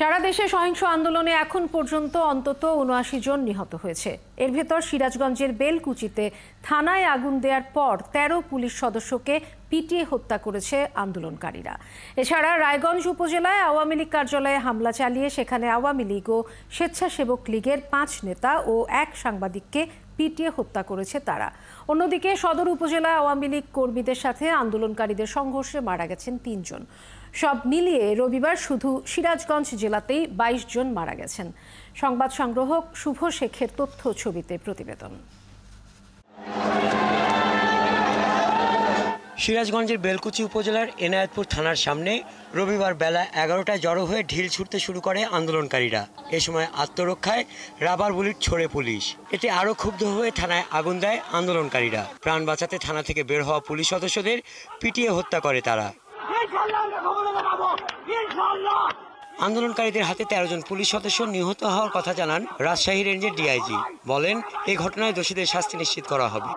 সারা দেশে সহিংস আন্দোলনে এখন পর্যন্ত অন্তত ৭৯ জন নিহত হয়েছে। এর ভেতর সিরাজগঞ্জের বেলকুচিতে থানায় আগুন দেওয়ার পর ১৩ পুলিশ সদস্যকে পিটিয়ে হত্যা করেছে আন্দোলনকারীরা। এছাড়া রায়গঞ্জ উপজেলায় আওয়ামী লীগ কার্যালয়ে হামলা চালিয়ে সেখানে আওয়ামী লীগ ও স্বেচ্ছাসেবক লীগের ৫ নেতা ও এক সাংবাদিককে পিটিয়ে হত্যা করেছে তারা। অন্যদিকে সদর উপজেলায় আওয়ামী লীগ কর্মীদের সাথে আন্দোলনকারীদের সংঘর্ষে মারা গেছেন ৩ জন। সব মিলিয়ে রবিবার শুধু সিরাজগঞ্জ জেলাতেই ২২ জন মারা গেছেন। সংবাদ সংগ্রাহক শুভ শেখের তথ্য ছবিতে প্রতিবেদন। সিরাজগঞ্জের বেলকুচি উপজেলার এনায়েতপুর থানার সামনে রবিবার বেলা ১১টায় জড়ো হয়ে ঢিল ছুটতে শুরু করে আন্দোলনকারীরা। এ সময় আত্মরক্ষায় রাবার বুলেট ছোড়ে পুলিশ। এতে আরও ক্ষুব্ধ হয়ে থানায় আগুন দেয় আন্দোলনকারীরা। প্রাণ বাঁচাতে থানা থেকে বের হওয়া পুলিশ সদস্যদের পিটিয়ে হত্যা করে তারা। আন্দোলনকারীদের হাতে ১৩ জন পুলিশ সদস্য নিহত হওয়ার কথা জানান রাজশাহী রেঞ্জের ডিআইজি। বলেন, এই ঘটনায় দোষীদের শাস্তি নিশ্চিত করা হবে।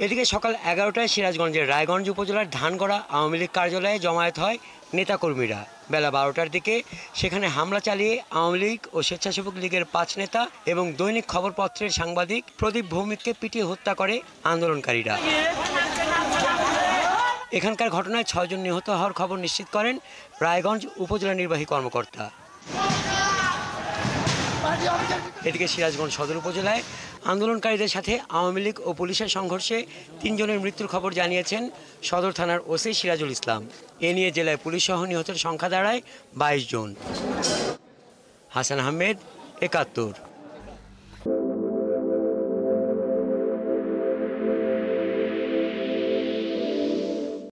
এদিকে সকাল ১১টায় সিরাজগঞ্জের রায়গঞ্জ উপজেলার ধানগড়া আওয়ামী লীগ কার্যালয়ে জমায়েত হয় নেতাকর্মীরা। বেলা ১২টার দিকে সেখানে হামলা চালিয়ে আওয়ামী লীগ ও স্বেচ্ছাসেবক লীগের ৫ নেতা এবং দৈনিক খবরপত্রের সাংবাদিক প্রদীপ ভৌমিককে পিটিয়ে হত্যা করে আন্দোলনকারীরা। এখানকার ঘটনায় ৬ জন নিহত হওয়ার খবর নিশ্চিত করেন রায়গঞ্জ উপজেলা নির্বাহী কর্মকর্তা। এদিকে সিরাজগঞ্জ সদর উপজেলায় আন্দোলনকারীদের সাথে আওয়ামী লীগ ও পুলিশের সংঘর্ষে ৩ জনের মৃত্যুর খবর জানিয়েছেন সদর থানার ওসি সিরাজুল ইসলাম। এ নিয়ে জেলায় পুলিশ সহ নিহতের সংখ্যা দাঁড়ায় ২২ জন। হাসান আহমেদ, ৭১।